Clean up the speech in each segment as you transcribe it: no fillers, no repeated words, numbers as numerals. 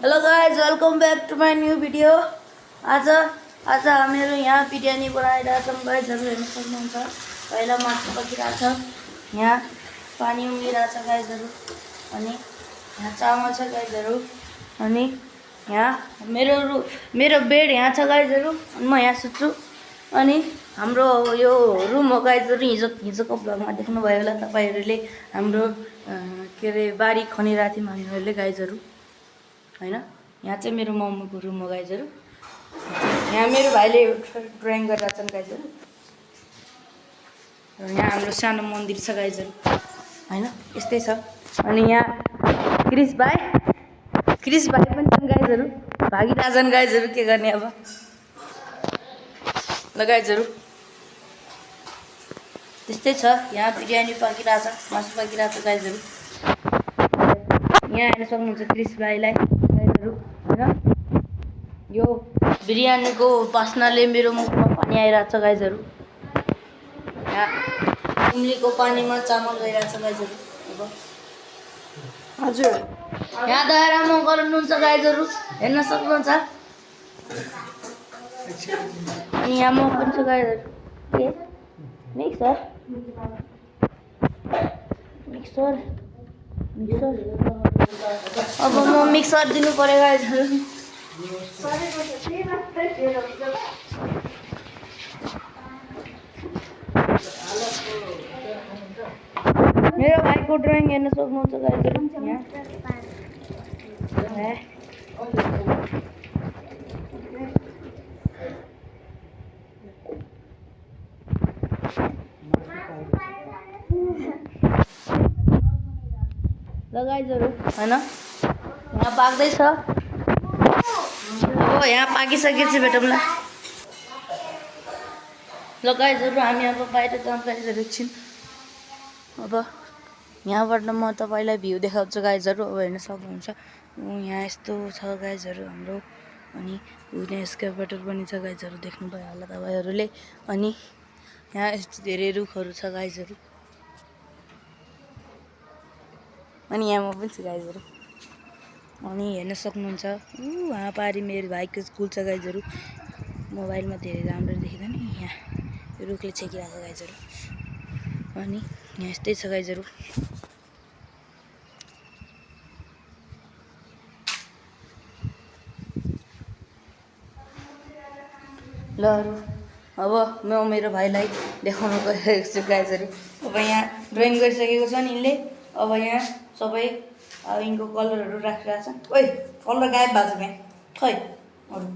Hello guys, welcome back to my new video. आज हामीहरू यहाँ बिरयानी बनाइरहेछौँ गाइजहरू, हेर्न सक्नुहुन्छ। पहिला मासु पकिरहेछ, यहाँ पानी उम्लिरहेछ गाइजहरू, अनि यहाँ चामल छ गाइजहरू, अनि यहाँ मेरो बेड यहाँ छ गाइजहरू, अनि म यहाँ सुत्छु। अनि हाम्रो यो रुम हो गाइजहरू। हिजोको भ्लगमा देख्नुभयो होला तपाईँहरूले, हाम्रो के अरे बारी खनिरहेको थियौँ हामीहरूले गाइजहरू, होइन। यहाँ चाहिँ मेरो मम्मीको रुम हो गाइजहरू। यहाँ मेरो भाइले ड्रइङ गरिरहेको छन् गाइजहरू। र यहाँ हाम्रो सानो मन्दिर छ गाइजहरू, होइन, यस्तै छ। अनि यहाँ क्रिस भाइ पनि छन् गाइजहरू, भागिरहेछन् गाइजहरू, के गर्ने अब। ल गाइजहरू, त्यस्तै छ। यहाँ बिरयानी पाकिरहेछ, मासु पाकिरहेछ गाइजहरू। यहाँ हेर्न सक्नुहुन्छ क्रिस भाइलाई गाइजहरू, होइन। यो बिरयानीको बास्नाले मेरो मुखमा पानी आइरहेको छ गाइजहरू। यहाँ इमलीको पानीमा चामल गइरहेको छ गाइजहरू। अब हजुर, यहाँ दायरामा गर्नुहुन्छ गाइजहरू, हेर्न सक्नुहुन्छ। अनि यहाँ म पनि छु गाइजहरू। के मिक्सर अब म मिक्सर दिनु पऱ्यो गाइजहरू। मेरो भाइको ड्रइङ हेर्न सक्नुहुन्छ गाइजहरू। ल गाइजहरू, होइन, यहाँ पाक्दैछ। अब यहाँ पाकिसकेपछि भेटौँला। ल गाइजहरू, हामी अब बाहिर जाऊँ गाइजहरू एकछिन। अब यहाँबाट म तपाईँलाई भ्यू देखाउँछु गाइजहरू। अब हेर्न सक्नुहुन्छ, यहाँ यस्तो छ गाइजहरू हाम्रो। अनि यहाँ एस्केभेटर पनि छ गाइजहरू, देख्नुभयो होला तपाईँहरूले। अनि यहाँ यस्तो धेरै रुखहरू छ गाइजहरू। अनि यहाँ म पनि छु गाइजहरू। अनि हेर्न सक्नुहुन्छ, वहाँ पारि मेरो भाइको स्कुल छ गाइजहरू। मोबाइलमा धेरै राम्रो देखिँदैन, यहाँ रुखले छेकिरहेको छ गाइजहरू। अनि यहाँ यस्तै छ गाइजहरू। ल अब म मेरो भाइलाई देखाउन गइरहेको छु गाइजहरू। अब यहाँ ड्रइङ गरिसकेको छ नि यिनले। अब यहाँ सबै अब यिनको कलरहरू राखिरहेको छ। ओइ, कलर गायब भएको छ यहाँ, खै अरू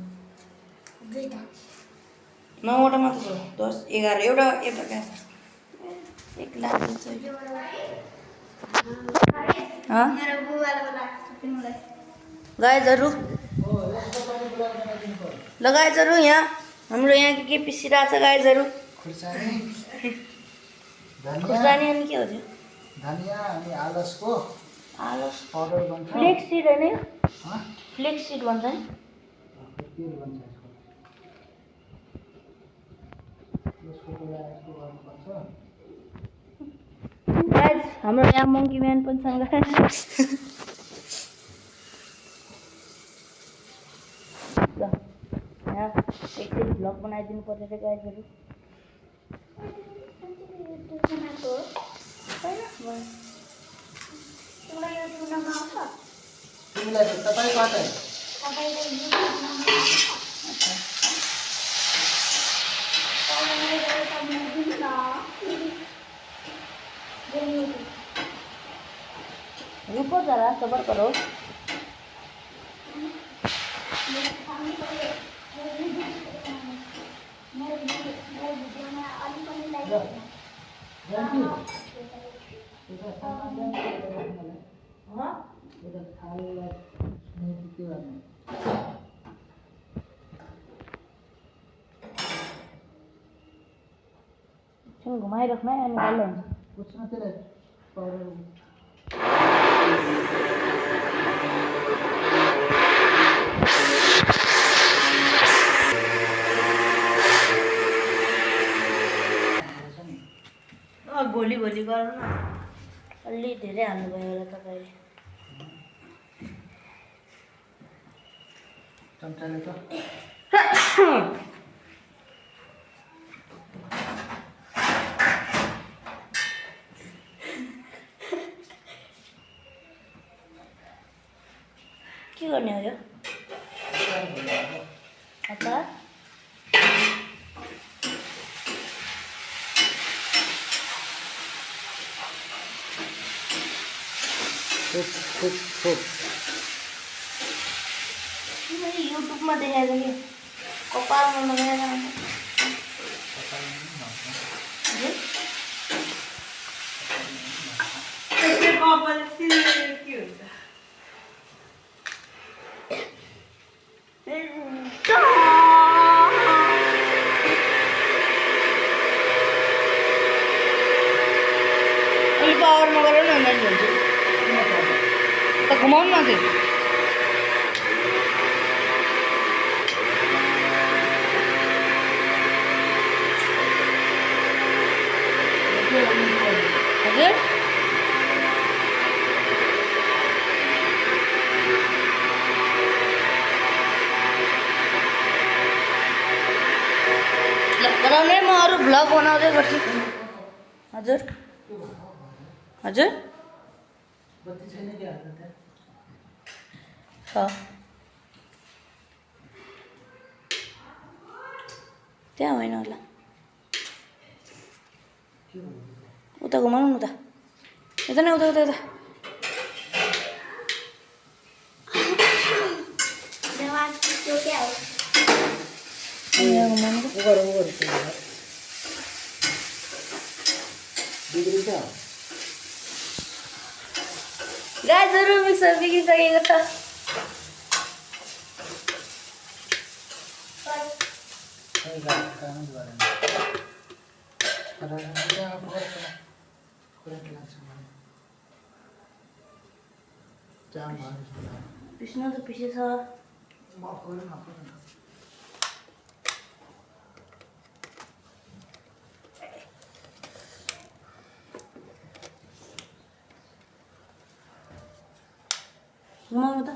9वटा मात्र छ, 10 11 एउटा गायब। 1 लाख गाइजहरू। ल गाइजहरू, यहाँ हाम्रो यहाँ के पिसिरहेको छ गाइजहरू। खुर्सानी अनि के हो त्यो? धनिया अनि आलस पाउडर बन्छ। फ्लेक्स सीड हैन? फ्लेक्स सीड भन्छ नि। के भन्छ यसको यसको गर्नुपर्छ। गाइज, हाम्रो यहाँ मङ्की म्यान पनि छन् गाइज। ल यहाँ एकछिन भ्लग बनाइदिनु पर्छ रे गाइजहरू। तिमीलाई तपाईँ कतै रुको जरा, सबर करो। घुमाइराख्नु है, अनि बल्ल हुन्छ। कुछ न तेरे पाउडर भोलि गरौँ न। अलि धेरै हाल्नुभयो होला तपाईँले। चम्चाले त के गर्ने हो यो अचार मैले युट्युबमा देखाएको कि कपालमा लगाएर अलिक पावरमा गरेर न मैले भन्छु त घुमाउनु न चाहिँ हजुर बनाउने म अरू भ्लग बनाउँदै गर्छु हजुर हजुर बत्ती छैन कि हाल्नु त्यहाँ छ त्यहाँ होइन होला के भन्नु उता घुमाउनु न त यता नै उता उता उता यहाँ घुमाउनु त उगर बिग्रिन्छ गाजहरू मिक्सर बिग्रिसकेको छ खै काम गरेन तर त्यहाँ करेन्ट लाग्छ भने जाम भयो जस्तो लाग्यो पिस्नु त पिसेछ म गरौँ न गरौँ न घुमाउनु त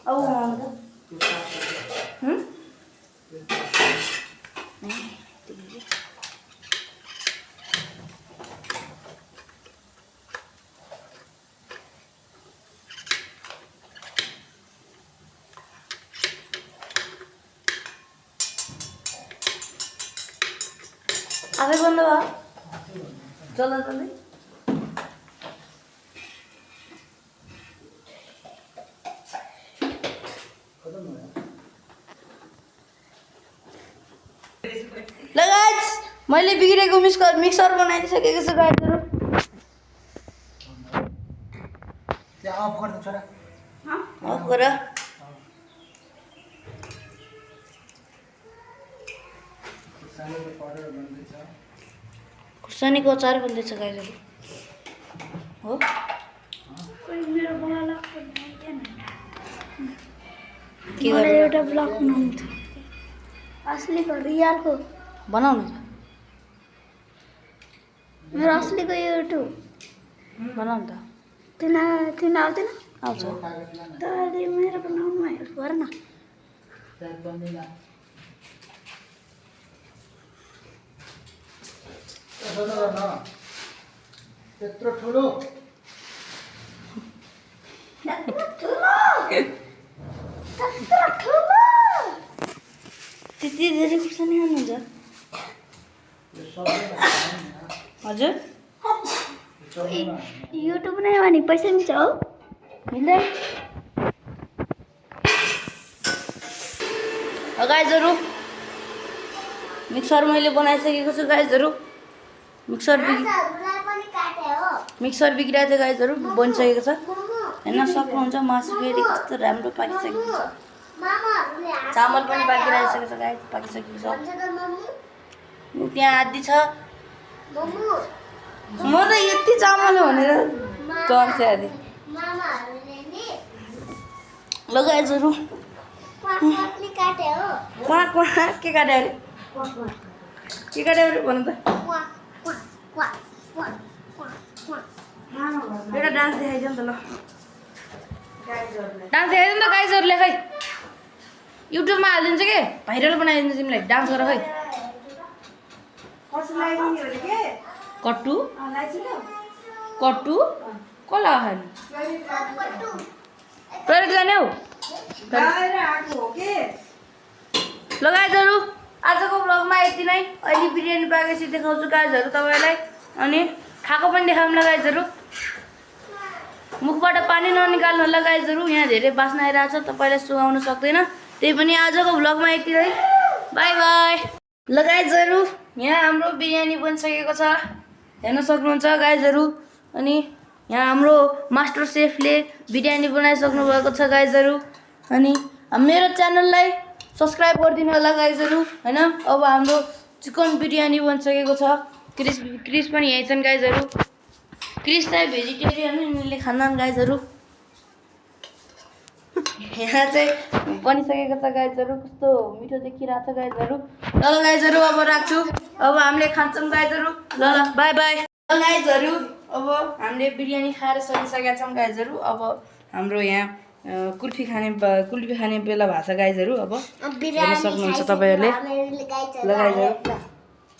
अब घुमाउनु त आफै बन्द भयो चल्दा चल्दै ल गाइस मैले बिग्रेको मिक्सर बनाइदिइसकेको छु गाइसहरू त्यहाँ अफ गर्नु छोरा अफ गर सानीको पाउडर बन्दैछ खुर्सानीको अचार बन्दैछ गाइसहरू हो के गर्नु एउटा ब्लग बनाउनु थियो असलीको रियलको बनाउनु त मेरो असलीको युट्युब बनाउनु त तिन आउँदैन आउँछ तैँले मेरो बनाउनुमा हेल्प गर न प्याक बन्दैन यसो नगर न त्यत्रो ठुलो त्यति धेरै खुर्सानी हाल्नुहुन्छ यो सबैमा हाल्नु न। हजुर यो सबैमा हाल्नु। युट्युब नै भने पैसा मिल्छ हो मिल्दैन गाइजहरू मिक्सर मैले बनाइसकेको छु गाइजहरू मिक्सर बिग्रिएको थियो गाइजहरू बनिसकेको छ हेर्न सक्नुहुन्छ मासु फेरि कस्तो राम्रो पाकिसकेको छ चामल पनि पाकिरहेको छ गाइस पाकिसकेको छ त्यहाँ आदि छ म त यति चामल हो भनेर गर्थेँ आदि ल गाइजहरू क्वाक क्वाक के काट्यो अरे के काट्यो अरे भन्नु त डान्स देखाइदियो नि त ल डान्स देखाइदियो नि त गाइजहरूले खै युट्युबमा हालिदिन्छ के भाइरल बनाइदिन्छ तिमीलाई डान्स गर खै कट्टु कट्टु कसलाई खानु टोइलेट जाने हौ ल गाइजहरू आजको भ्लगमा यति नै अहिले बिरयानी पाकेपछि देखाउँछु गाइजहरू तपाईँलाई अनि खाएको पनि देखाउँ ल गाइजहरू मुखबाट पानी ननिकाल्नु होला गाइजहरू यहाँ धेरै बास्ना आइरहेको छ तपाईँलाई सुहाउन सक्दैन त्यही पनि आजको भ्लगमा यति नै बाई बाई ल गाइजहरू यहाँ हाम्रो बिरयानी बनिसकेको छ हेर्न सक्नुहुन्छ गाइजहरू अनि यहाँ हाम्रो मास्टर सेफले बिरयानी बनाइसक्नु भएको छ गाइजहरू अनि मेरो च्यानललाई सब्सक्राइब गरिदिनु होला गाइजहरू हैन अब हाम्रो चिकन बिरयानी बनिसकेको छ क्रिस पनि यही छन् गाइजहरू क्रिस चाहिँ भेजिटेरियन यिनीहरूले खान्छन् गाइजहरू यहाँ चाहिँ बनिसकेको छ गाइजहरू कस्तो मिठो देखिरहेको छ गाइजहरू ल गाइजहरू अब राख्छु अब हामीले खान्छौँ गाइजहरू ल ल बाई बाई ल गाइजहरू अब हामीले बिरयानी खाएर सकिसकेका छौँ गाइजहरू अब हाम्रो यहाँ कुल्फी खाने बेला भएको छ गाइजहरू अब हेर्न सक्नुहुन्छ तपाईँहरूले ल गाइजहरू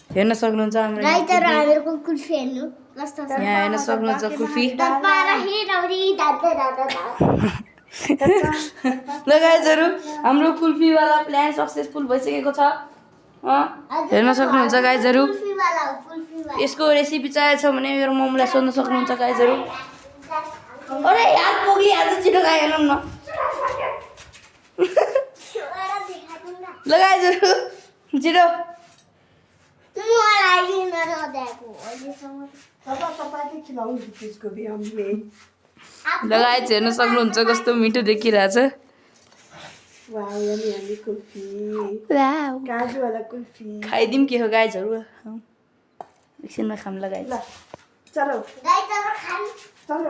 हेर्न सक्नुहुन्छ हाम्रो यहाँ हेर्न सक्नुहुन्छ कुल्फी ल गाइजहरू हाम्रो कुल्फीवाला प्लान सक्सेसफुल भइसकेको छ हेर्न सक्नुहुन्छ गाइजहरू यसको रेसिपी चाहिएको छ भने मेरो मम्मीलाई सोध्न सक्नुहुन्छ गाइजहरू अरे यार पुग्ली आज छिटो खायो हेर्नु न ल गाइजहरू छिटो ल गाइज हेर्न सक्नुहुन्छ कस्तो मिठो देखिरहेछ खाइदिउँ के हो गाइजहरू एकछिनमा खाम ल गाइज चलो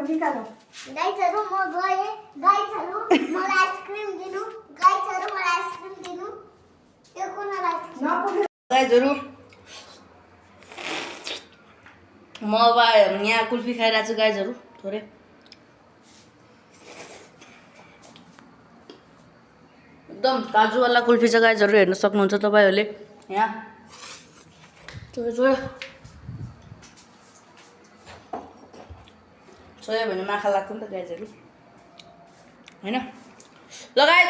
निकालो गाइजहरू म गए गाइजहरू मलाई आइसक्रिम दिनु गाइजहरू मलाई आइसक्रिम दिनु यो कुन आइसक्रिम गाइजहरू म अब यहाँ कुल्फी खाइरहेको छु गाइजहरू थोरै एकदम काजुवाला कुल्फी छ गाइजहरू हेर्न सक्नुहुन्छ तपाईँहरूले यहाँ छोयो भने माखा लाग्छ नि त गाइजहरू होइन ल गाइज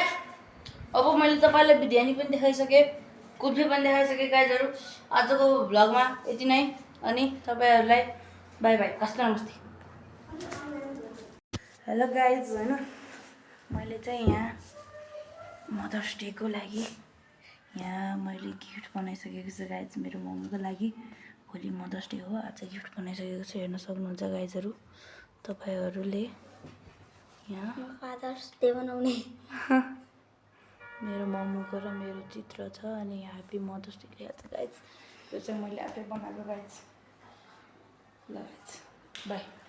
अब मैले तपाईँलाई बिरयानी पनि देखाइसकेँ कुल्फी पनि देखाइसकेँ गाइजहरू आजको भ्लगमा यति नै अनि तपाईँहरूलाई बाई बाई हस्त नमस्ते हेलो गाइज होइन मैले चाहिँ यहाँ मदर्स डेको लागि यहाँ मैले गिफ्ट बनाइसकेको छु गाइज मेरो मम्मीको लागि भोलि मदर्स डे हो आज गिफ्ट बनाइसकेको छु हेर्न सक्नुहुन्छ गाइजहरू तपाईँहरूले यहाँ फादर्स डे बनाउने मेरो मम्मीको र मेरो चित्र छ अनि ह्याप्पी मदर्स डे लेखेको छ गाइज यो चाहिँ मैले आफै बनाएको गाइज ल गाइज बाई